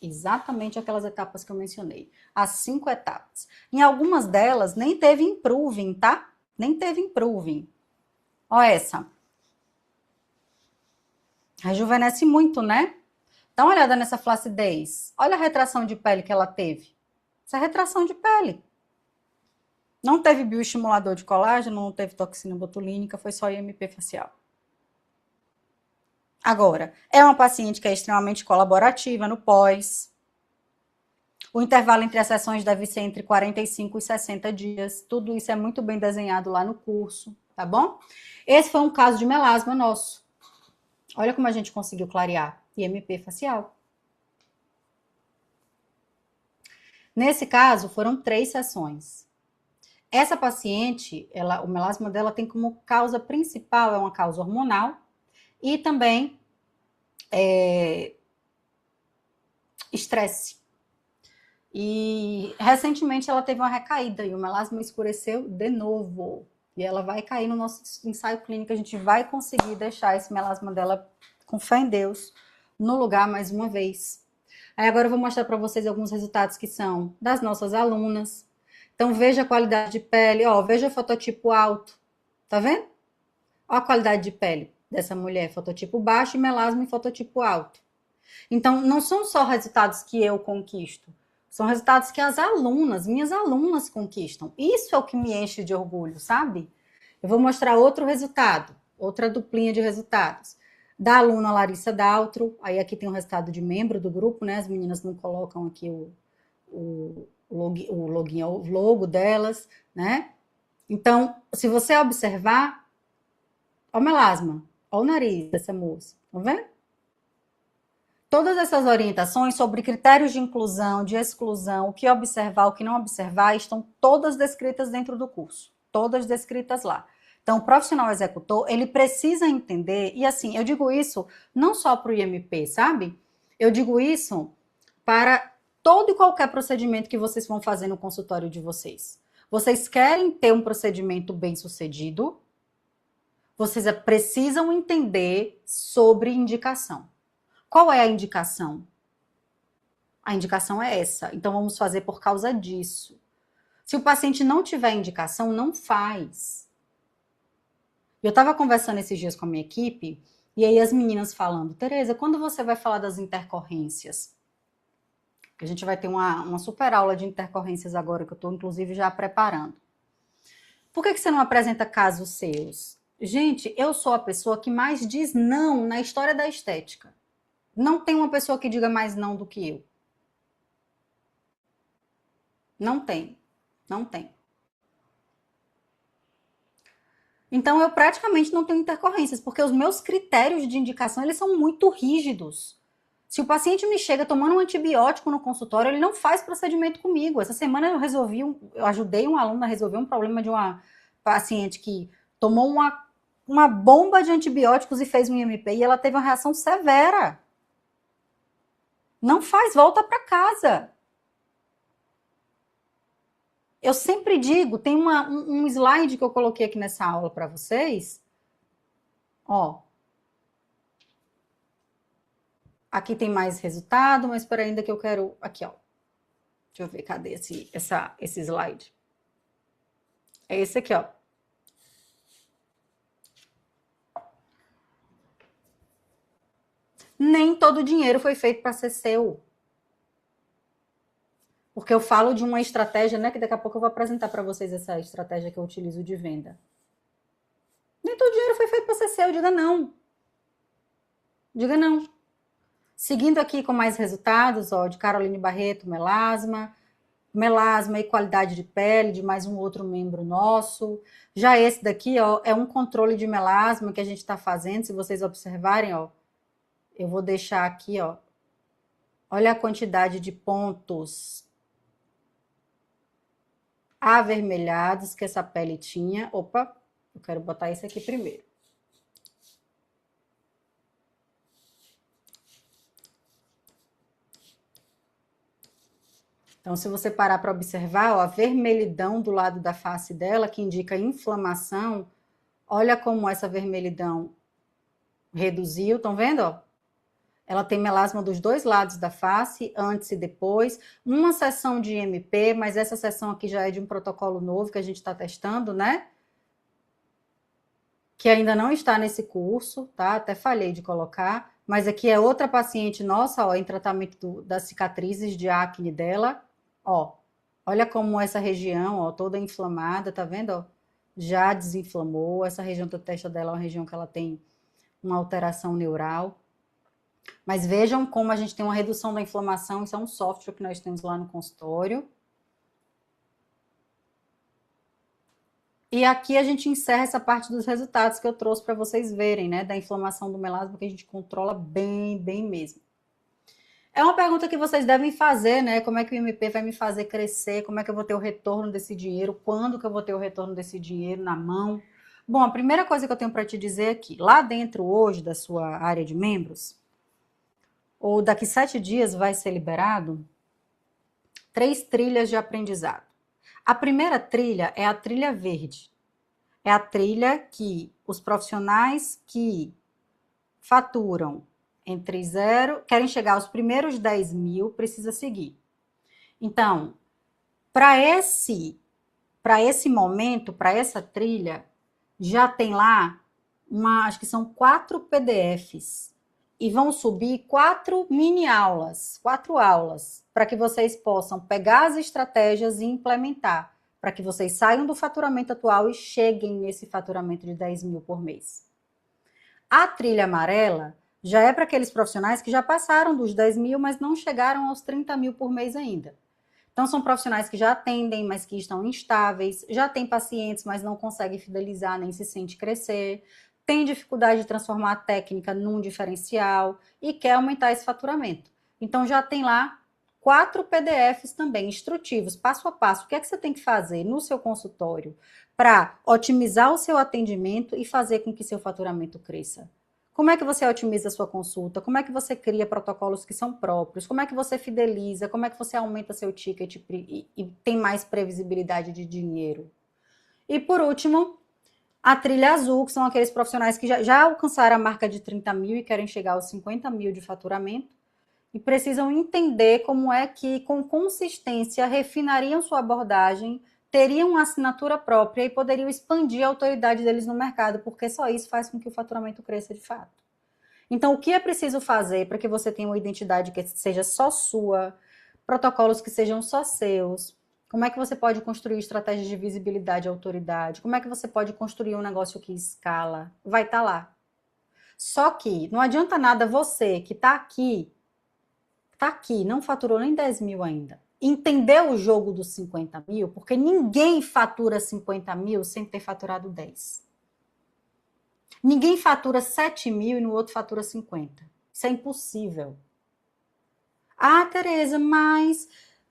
Exatamente aquelas etapas que eu mencionei. As 5 etapas. Em algumas delas nem teve improving, tá? Nem teve improving. Ó essa. Rejuvenesce muito, né? Dá uma olhada nessa flacidez. Olha a retração de pele que ela teve. Isso é retração de pele. Não teve bioestimulador de colágeno, não teve toxina botulínica, foi só IMP facial. Agora, é uma paciente que é extremamente colaborativa no pós. O intervalo entre as sessões deve ser entre 45 e 60 dias. Tudo isso é muito bem desenhado lá no curso, tá bom? Esse foi um caso de melasma nosso. Olha como a gente conseguiu clarear. IMP facial. Nesse caso, foram 3 sessões. Essa paciente, o melasma dela tem como causa principal, é uma causa hormonal, e também estresse. E recentemente ela teve uma recaída e o melasma escureceu de novo. E ela vai cair no nosso ensaio clínico, a gente vai conseguir deixar esse melasma dela, com fé em Deus, no lugar mais uma vez. Aí agora eu vou mostrar para vocês alguns resultados que são das nossas alunas. Então veja a qualidade de pele, ó, veja o fototipo alto, tá vendo? Ó a qualidade de pele dessa mulher, fototipo baixo e melasma em fototipo alto. Então não são só resultados que eu conquisto, são resultados que as alunas, minhas alunas conquistam. Isso é o que me enche de orgulho, sabe? Eu vou mostrar outro resultado, outra duplinha de resultados. Da aluna Larissa Daltro, aí aqui tem o resultado de membro do grupo, né? As meninas não colocam aqui o logo delas, né? Então, se você observar, ó o melasma, ó o nariz dessa moça, tá vendo? Todas essas orientações sobre critérios de inclusão, de exclusão, o que observar, o que não observar, estão todas descritas dentro do curso. Todas descritas lá. Então, o profissional executor, ele precisa entender, e assim, eu digo isso não só para o IMP, sabe? Eu digo isso para todo e qualquer procedimento que vocês vão fazer no consultório de vocês. Vocês querem ter um procedimento bem sucedido, vocês precisam entender sobre indicação. Qual é a indicação? A indicação é essa. Então, vamos fazer por causa disso. Se o paciente não tiver indicação, não faz. Eu estava conversando esses dias com a minha equipe, e aí as meninas falando, Tereza, quando você vai falar das intercorrências? A gente vai ter uma super aula de intercorrências agora, que eu estou, inclusive, já preparando. Por que você não apresenta casos seus? Gente, eu sou a pessoa que mais diz não na história da estética. Não tem uma pessoa que diga mais não do que eu. Não tem. Não tem. Então, eu praticamente não tenho intercorrências, porque os meus critérios de indicação, eles são muito rígidos. Se o paciente me chega tomando um antibiótico no consultório, ele não faz procedimento comigo. Essa semana eu ajudei um aluno a resolver um problema de uma paciente que tomou uma bomba de antibióticos e fez um IMP e ela teve uma reação severa. Não faz, volta para casa. Eu sempre digo, tem um slide que eu coloquei aqui nessa aula para vocês. Ó. Aqui tem mais resultado, mas espera ainda que eu quero... Aqui, ó. Deixa eu ver, cadê esse slide? É esse aqui, ó. Nem todo o dinheiro foi feito para ser seu. Porque eu falo de uma estratégia, né? Que daqui a pouco eu vou apresentar para vocês essa estratégia que eu utilizo de venda. Nem todo o dinheiro foi feito para ser seu, diga não. Diga não. Seguindo aqui com mais resultados, ó, de Caroline Barreto, melasma e qualidade de pele, de mais um outro membro nosso. Já esse daqui, ó, é um controle de melasma que a gente está fazendo, se vocês observarem, ó, eu vou deixar aqui, ó, olha a quantidade de pontos avermelhados que essa pele tinha. Opa, eu quero botar esse aqui primeiro. Então, se você parar para observar, ó, a vermelhidão do lado da face dela, que indica inflamação, olha como essa vermelhidão reduziu, estão vendo? Ó? Ela tem melasma dos dois lados da face, antes e depois. Uma sessão de IMP, mas essa sessão aqui já é de um protocolo novo que a gente está testando, né? Que ainda não está nesse curso, tá? Até falhei de colocar. Mas aqui é outra paciente nossa, ó, em tratamento das cicatrizes de acne dela. Ó, Olha como essa região, ó, toda inflamada, tá vendo? Ó? Já desinflamou. Essa região da testa dela é uma região que ela tem uma alteração neural. Mas vejam como a gente tem uma redução da inflamação. Isso é um software que nós temos lá no consultório. E aqui a gente encerra essa parte dos resultados que eu trouxe para vocês verem, né? Da inflamação do melasma, que a gente controla bem, bem mesmo. É uma pergunta que vocês devem fazer, né? Como é que o IMP vai me fazer crescer? Como é que eu vou ter o retorno desse dinheiro? Quando que eu vou ter o retorno desse dinheiro na mão? Bom, a primeira coisa que eu tenho para te dizer aqui, lá dentro hoje da sua área de membros, ou daqui 7 dias vai ser liberado 3 trilhas de aprendizado. A primeira trilha é a trilha verde. É a trilha que os profissionais que faturam entre 0, querem chegar aos primeiros 10 mil, precisa seguir. Então, para esse momento, para essa trilha, já tem lá acho que são 4 PDFs e vão subir 4 mini aulas, 4 aulas, para que vocês possam pegar as estratégias e implementar, para que vocês saiam do faturamento atual e cheguem nesse faturamento de 10 mil por mês. A trilha amarela já é para aqueles profissionais que já passaram dos 10 mil, mas não chegaram aos 30 mil por mês ainda. Então, são profissionais que já atendem, mas que estão instáveis, já têm pacientes, mas não conseguem fidelizar, nem se sente crescer, tem dificuldade de transformar a técnica num diferencial e quer aumentar esse faturamento. Então, já tem lá 4 PDFs também, instrutivos, passo a passo. O que é que você tem que fazer no seu consultório para otimizar o seu atendimento e fazer com que seu faturamento cresça? Como é que você otimiza a sua consulta? Como é que você cria protocolos que são próprios? Como é que você fideliza? Como é que você aumenta seu ticket e tem mais previsibilidade de dinheiro? E por último, a trilha azul, que são aqueles profissionais que já alcançaram a marca de 30 mil e querem chegar aos 50 mil de faturamento e precisam entender como é que, com consistência, refinariam sua abordagem, teriam uma assinatura própria e poderiam expandir a autoridade deles no mercado, porque só isso faz com que o faturamento cresça de fato. Então, o que é preciso fazer para que você tenha uma identidade que seja só sua, protocolos que sejam só seus? Como é que você pode construir estratégias de visibilidade e autoridade? Como é que você pode construir um negócio que escala? Vai estar lá. Só que não adianta nada você que está aqui, não faturou nem 10 mil ainda, entender o jogo dos 50 mil, porque ninguém fatura 50 mil sem ter faturado 10. Ninguém fatura 7 mil e no outro fatura 50. Isso é impossível. Ah, Tereza, mas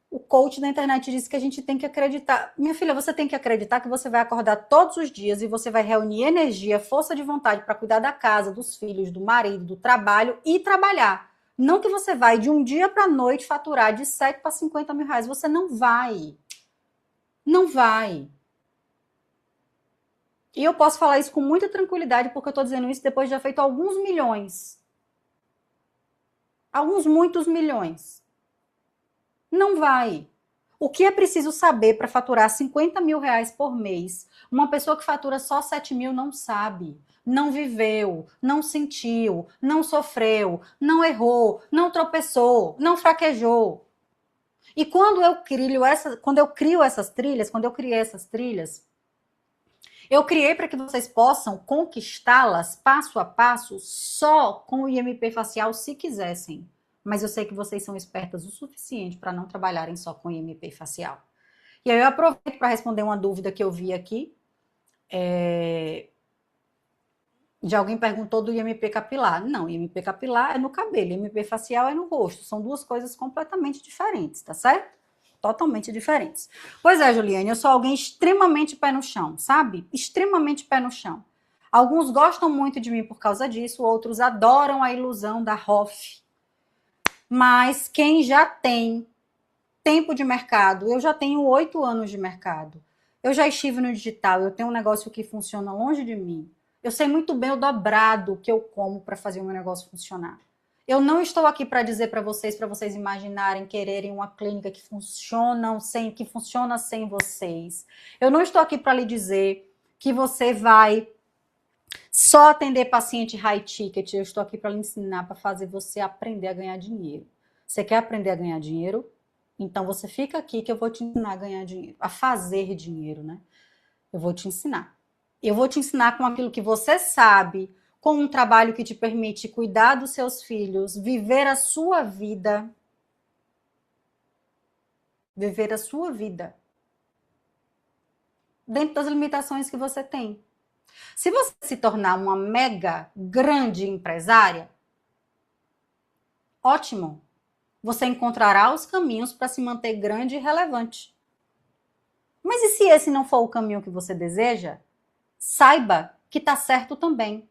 o coach da internet disse que a gente tem que acreditar. Minha filha, você tem que acreditar que você vai acordar todos os dias e você vai reunir energia, força de vontade para cuidar da casa, dos filhos, do marido, do trabalho e trabalhar. Não que você vai de um dia para a noite faturar de 7 para 50 mil reais. Você não vai. Não vai. E eu posso falar isso com muita tranquilidade, porque eu estou dizendo isso depois de já feito alguns milhões. Alguns muitos milhões. Não vai. O que é preciso saber para faturar 50 mil reais por mês? Uma pessoa que fatura só 7 mil não sabe, não viveu, não sentiu, não sofreu, não errou, não tropeçou, não fraquejou. E quando eu criei essas trilhas, eu criei para que vocês possam conquistá-las passo a passo só com o IMP facial se quisessem. Mas eu sei que vocês são espertas o suficiente para não trabalharem só com IMP facial. E aí eu aproveito para responder uma dúvida que eu vi aqui. De alguém perguntou do IMP capilar. Não, IMP capilar é no cabelo, IMP facial é no rosto. São duas coisas completamente diferentes, tá certo? Totalmente diferentes. Pois é, Juliane, eu sou alguém extremamente pé no chão, sabe? Extremamente pé no chão. Alguns gostam muito de mim por causa disso, outros adoram a ilusão da ROF. Mas quem já tem tempo de mercado, eu já tenho 8 anos de mercado. Eu já estive no digital, eu tenho um negócio que funciona longe de mim. Eu sei muito bem o dobrado que eu como para fazer o meu negócio funcionar. Eu não estou aqui para dizer para vocês imaginarem, quererem uma clínica que funciona sem vocês. Eu não estou aqui para lhe dizer que você vai só atender paciente high ticket. Eu estou aqui para lhe ensinar, para fazer você aprender a ganhar dinheiro. Você quer aprender a ganhar dinheiro? Então você fica aqui que eu vou te ensinar a ganhar dinheiro, a fazer dinheiro, né? Eu vou te ensinar. Eu vou te ensinar com aquilo que você sabe, com um trabalho que te permite cuidar dos seus filhos, viver a sua vida dentro das limitações que você tem. Se você se tornar uma mega grande empresária, ótimo. Você encontrará os caminhos para se manter grande e relevante. Mas e se esse não for o caminho que você deseja? Saiba que está certo também.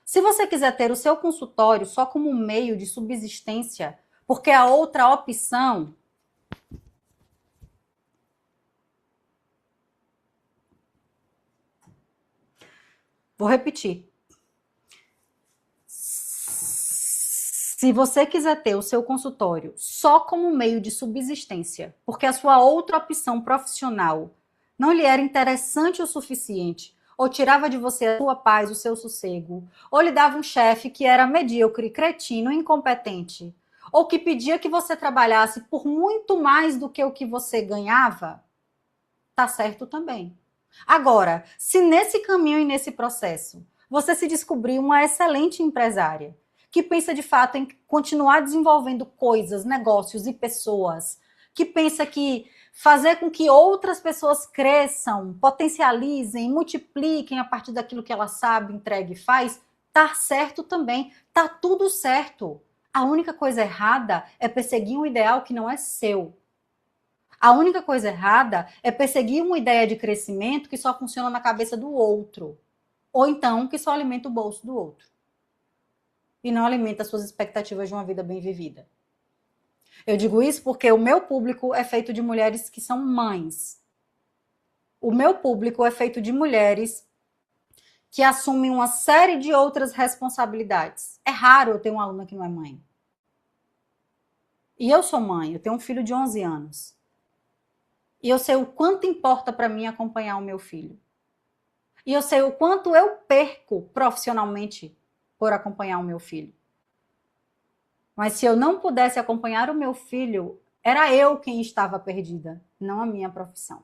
Se você quiser ter o seu consultório só como um meio de subsistência, porque a outra opção vou repetir. Se você quiser ter o seu consultório só como meio de subsistência, porque a sua outra opção profissional não lhe era interessante o suficiente, ou tirava de você a sua paz, o seu sossego, ou lhe dava um chefe que era medíocre, cretino, incompetente, ou que pedia que você trabalhasse por muito mais do que o que você ganhava, tá certo também. Agora, se nesse caminho e nesse processo você se descobrir uma excelente empresária, que pensa de fato em continuar desenvolvendo coisas, negócios e pessoas, que pensa que fazer com que outras pessoas cresçam, potencializem, multipliquem a partir daquilo que ela sabe, entrega e faz, tá certo também, tá tudo certo. A única coisa errada é perseguir um ideal que não é seu. A única coisa errada é perseguir uma ideia de crescimento que só funciona na cabeça do outro. Ou então que só alimenta o bolso do outro. E não alimenta as suas expectativas de uma vida bem vivida. Eu digo isso porque o meu público é feito de mulheres que são mães. O meu público é feito de mulheres que assumem uma série de outras responsabilidades. É raro eu ter uma aluna que não é mãe. E eu sou mãe, eu tenho um filho de 11 anos. E eu sei o quanto importa para mim acompanhar o meu filho. E eu sei o quanto eu perco profissionalmente por acompanhar o meu filho. Mas se eu não pudesse acompanhar o meu filho, era eu quem estava perdida, não a minha profissão.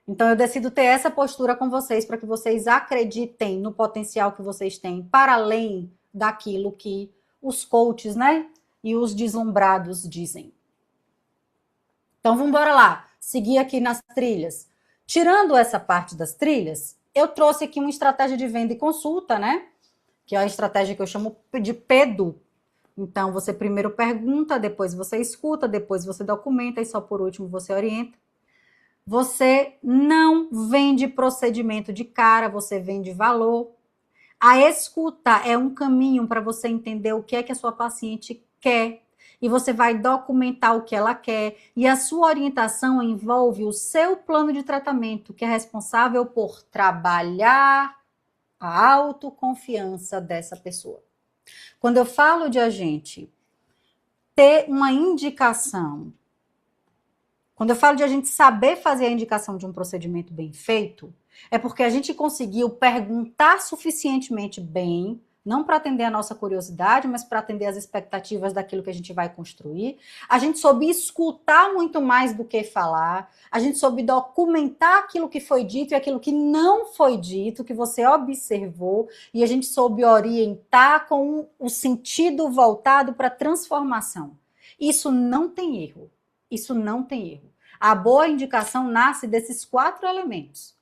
Então eu decido ter essa postura com vocês para que vocês acreditem no potencial que vocês têm, para além daquilo que os coaches, né, e os deslumbrados dizem. Então vamos embora lá, seguir aqui nas trilhas. Tirando essa parte das trilhas, eu trouxe aqui uma estratégia de venda e consulta, né? Que é a estratégia que eu chamo de PEDU. Então, você primeiro pergunta, depois você escuta, depois você documenta e só por último você orienta. Você não vende procedimento de cara, você vende valor. A escuta é um caminho para você entender o que é que a sua paciente quer. E você vai documentar o que ela quer. E a sua orientação envolve o seu plano de tratamento, que é responsável por trabalhar a autoconfiança dessa pessoa. Quando eu falo de a gente ter uma indicação, quando eu falo de a gente saber fazer a indicação de um procedimento bem feito, é porque a gente conseguiu perguntar suficientemente bem, não para atender a nossa curiosidade, mas para atender as expectativas daquilo que a gente vai construir. A gente soube escutar muito mais do que falar. A gente soube documentar aquilo que foi dito e aquilo que não foi dito, que você observou. E a gente soube orientar com o sentido voltado para a transformação. Isso não tem erro. Isso não tem erro. A boa indicação nasce desses 4 elementos.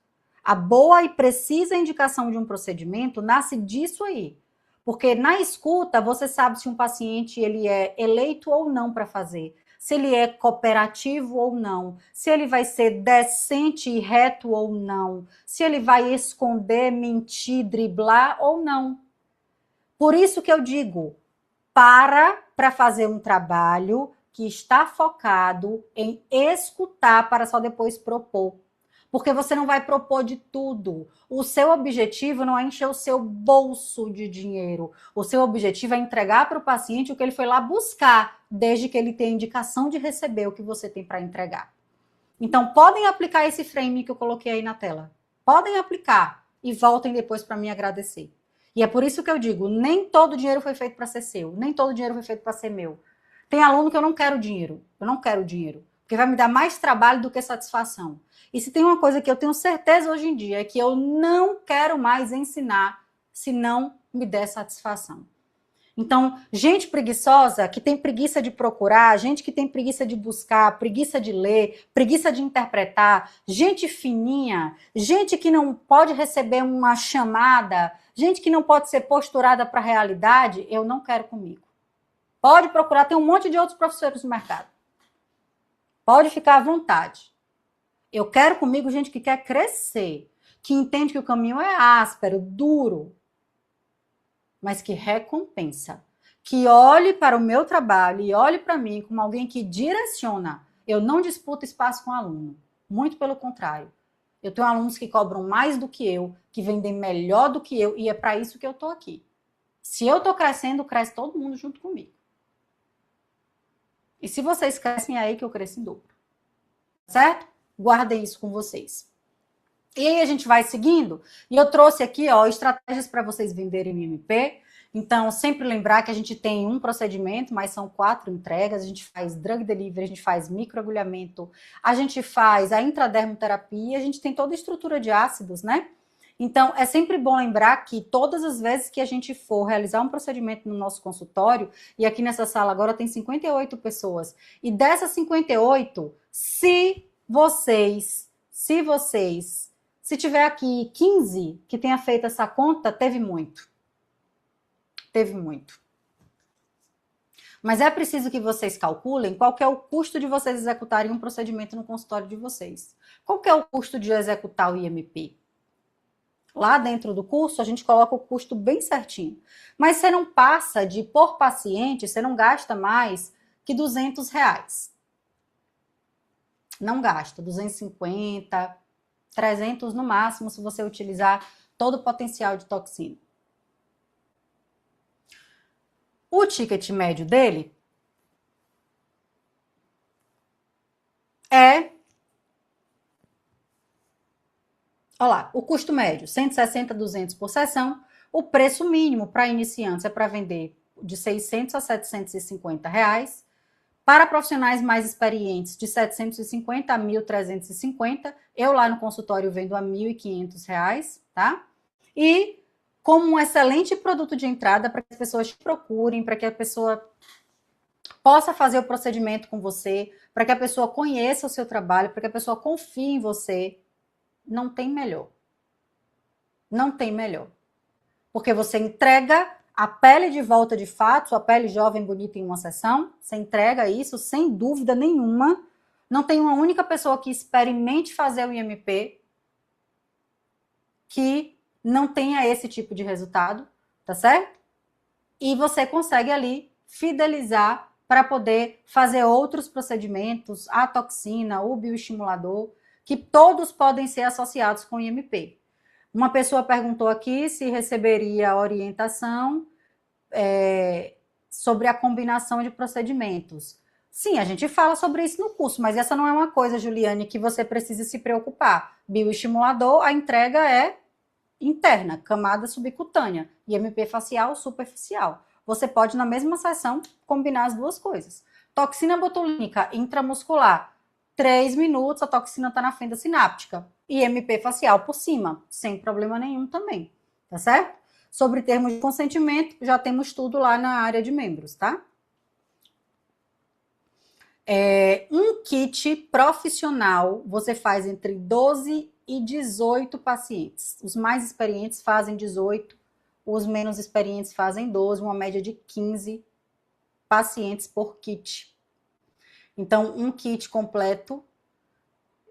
A boa e precisa indicação de um procedimento nasce disso aí. Porque na escuta, você sabe se um paciente ele é eleito ou não para fazer, se ele é cooperativo ou não, se ele vai ser decente e reto ou não, se ele vai esconder, mentir, driblar ou não. Por isso que eu digo, para fazer um trabalho que está focado em escutar para só depois propor. Porque você não vai propor de tudo. O seu objetivo não é encher o seu bolso de dinheiro. O seu objetivo é entregar para o paciente o que ele foi lá buscar, desde que ele tenha indicação de receber o que você tem para entregar. Então, podem aplicar esse frame que eu coloquei aí na tela. Podem aplicar e voltem depois para me agradecer. E é por isso que eu digo, nem todo dinheiro foi feito para ser seu, nem todo dinheiro foi feito para ser meu. Tem aluno que eu não quero dinheiro. Eu não quero dinheiro, porque vai me dar mais trabalho do que satisfação. E se tem uma coisa que eu tenho certeza hoje em dia, é que eu não quero mais ensinar se não me der satisfação. Então, gente preguiçosa, que tem preguiça de procurar, gente que tem preguiça de buscar, preguiça de ler, preguiça de interpretar, gente fininha, gente que não pode receber uma chamada, gente que não pode ser posturada para a realidade, eu não quero comigo. Pode procurar, tem um monte de outros professores no mercado. Pode ficar à vontade. Eu quero comigo gente que quer crescer, que entende que o caminho é áspero, duro, mas que recompensa, que olhe para o meu trabalho e olhe para mim como alguém que direciona. Eu não disputo espaço com aluno, muito pelo contrário. Eu tenho alunos que cobram mais do que eu, que vendem melhor do que eu, e é para isso que eu estou aqui. Se eu estou crescendo, cresce todo mundo junto comigo. E se vocês crescem, é aí que eu cresço em dobro. Certo? Guardem isso com vocês. E aí a gente vai seguindo, e eu trouxe aqui, ó, estratégias para vocês venderem o IMP. Então, sempre lembrar que a gente tem um procedimento, mas são 4 entregas. A gente faz drug delivery, a gente faz microagulhamento, a gente faz a intradermoterapia, a gente tem toda a estrutura de ácidos, né? Então, é sempre bom lembrar que todas as vezes que a gente for realizar um procedimento no nosso consultório, e aqui nessa sala agora tem 58 pessoas, e dessas 58, se tiver aqui 15 que tenha feito essa conta, teve muito. Teve muito. Mas é preciso que vocês calculem qual que é o custo de vocês executarem um procedimento no consultório de vocês. Qual que é o custo de executar o IMP? Lá dentro do curso, a gente coloca o custo bem certinho. Mas você não passa de, por paciente, você não gasta mais que R$200. Não gasta, 250, 300 no máximo, se você utilizar todo o potencial de toxina. O ticket médio dele é... Olha lá, o custo médio, 160, 200 por sessão. O preço mínimo para iniciantes é para vender de 600 a 750 reais. Para profissionais mais experientes, de 750 a 1.350. Eu lá no consultório vendo a R$1.500, tá? E como um excelente produto de entrada para que as pessoas te procurem, para que a pessoa possa fazer o procedimento com você, para que a pessoa conheça o seu trabalho, para que a pessoa confie em você, não tem melhor. Não tem melhor. Porque você entrega a pele de volta de fato, sua pele jovem, bonita em uma sessão, você entrega isso sem dúvida nenhuma. Não tem uma única pessoa que experimente fazer o IMP que não tenha esse tipo de resultado, tá certo? E você consegue ali fidelizar para poder fazer outros procedimentos, a toxina, o bioestimulador, que todos podem ser associados com o IMP. Uma pessoa perguntou aqui se receberia orientação sobre a combinação de procedimentos. Sim, a gente fala sobre isso no curso, mas essa não é uma coisa, Juliane, que você precisa se preocupar. Bioestimulador, a entrega é interna, camada subcutânea, IMP facial, superficial. Você pode, na mesma sessão, combinar as duas coisas. Toxina botulínica intramuscular, 3 minutos, a toxina está na fenda sináptica. IMP facial por cima, sem problema nenhum também, tá certo? Sobre termos de consentimento, já temos tudo lá na área de membros, tá? Um kit profissional, você faz entre 12 e 18 pacientes. Os mais experientes fazem 18, os menos experientes fazem 12, uma média de 15 pacientes por kit. Então, um kit completo,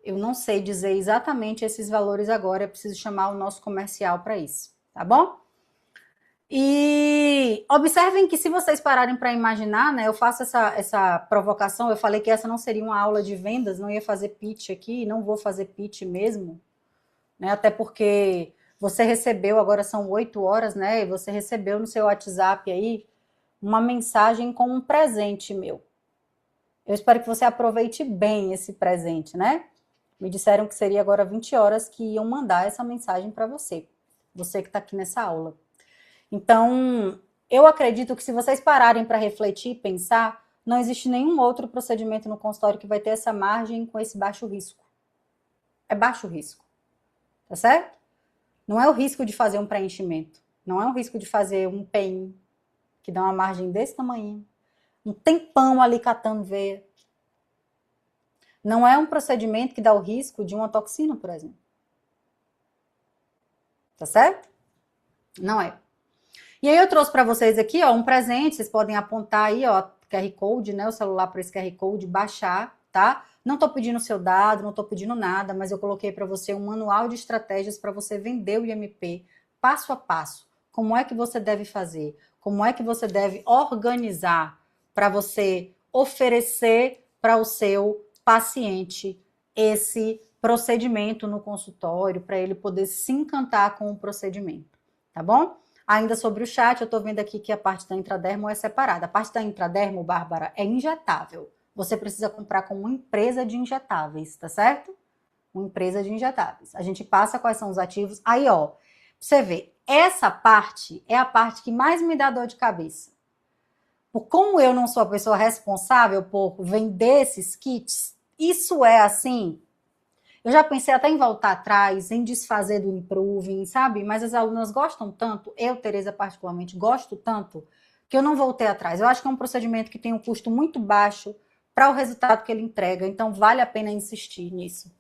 eu não sei dizer exatamente esses valores agora, eu preciso chamar o nosso comercial para isso, tá bom? E observem que se vocês pararem para imaginar, né, eu faço essa provocação, eu falei que essa não seria uma aula de vendas, não ia fazer pitch aqui, não vou fazer pitch mesmo, né, até porque você recebeu, agora são 8 horas, né, e você recebeu no seu WhatsApp aí uma mensagem com um presente meu. Eu espero que você aproveite bem esse presente, né? Me disseram que seria agora 20 horas que iam mandar essa mensagem para você que está aqui nessa aula. Então, eu acredito que se vocês pararem para refletir e pensar, não existe nenhum outro procedimento no consultório que vai ter essa margem com esse baixo risco. É baixo risco, tá certo? Não é o risco de fazer um preenchimento, não é o risco de fazer um PEN, que dá uma margem desse tamanho, um tempão ali catando veia. Não é um procedimento que dá o risco de uma toxina, por exemplo. Tá certo? Não é. E aí eu trouxe para vocês aqui, ó, um presente, vocês podem apontar aí, ó, QR Code, né, o celular para esse QR Code, baixar, tá? Não tô pedindo seu dado, não tô pedindo nada, mas eu coloquei para você um manual de estratégias para você vender o IMP, passo a passo. Como é que você deve fazer? Como é que você deve organizar para você oferecer para o seu paciente esse procedimento no consultório, para ele poder se encantar com o procedimento, tá bom? Ainda sobre o chat, eu estou vendo aqui que a parte da intradermo é separada. A parte da intradermo, Bárbara, é injetável. Você precisa comprar com uma empresa de injetáveis, tá certo? Uma empresa de injetáveis. A gente passa quais são os ativos. Aí, ó, você vê, essa parte é a parte que mais me dá dor de cabeça. Por como eu não sou a pessoa responsável por vender esses kits, isso é assim. Eu já pensei até em voltar atrás, em desfazer do improving, sabe? Mas as alunas gostam tanto, eu, Tereza, particularmente, gosto tanto, que eu não voltei atrás. Eu acho que é um procedimento que tem um custo muito baixo para o resultado que ele entrega, então vale a pena insistir nisso.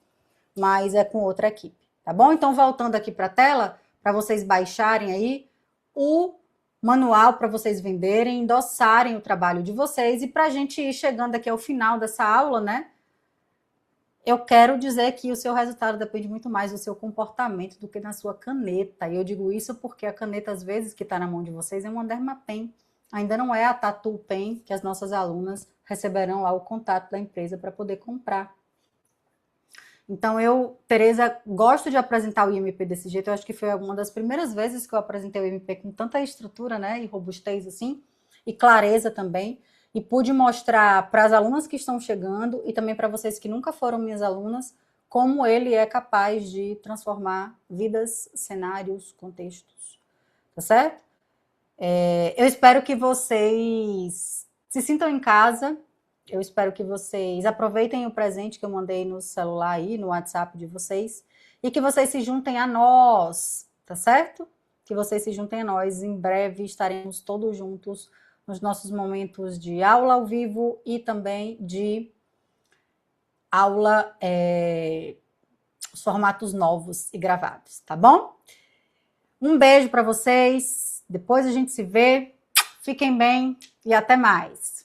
Mas é com outra equipe, tá bom? Então, voltando aqui para a tela, para vocês baixarem aí o manual para vocês venderem, endossarem o trabalho de vocês e para a gente ir chegando aqui ao final dessa aula, né? Eu quero dizer que o seu resultado depende muito mais do seu comportamento do que da sua caneta. E eu digo isso porque a caneta, às vezes, que está na mão de vocês é uma Dermapen. Ainda não é a Tattoo Pen que as nossas alunas receberão lá o contato da empresa para poder comprar. Então, eu, Tereza, gosto de apresentar o IMP desse jeito. Eu acho que foi uma das primeiras vezes que eu apresentei o IMP com tanta estrutura, né, e robustez assim, e clareza também. E pude mostrar para as alunas que estão chegando e também para vocês que nunca foram minhas alunas, como ele é capaz de transformar vidas, cenários, contextos. Tá certo? Eu espero que vocês se sintam em casa. Eu espero que vocês aproveitem o presente que eu mandei no celular aí, no WhatsApp de vocês, e que vocês se juntem a nós, tá certo? Que vocês se juntem a nós. Em breve estaremos todos juntos nos nossos momentos de aula ao vivo e também de aula, os formatos novos e gravados, tá bom? Um beijo para vocês, depois a gente se vê, fiquem bem e até mais.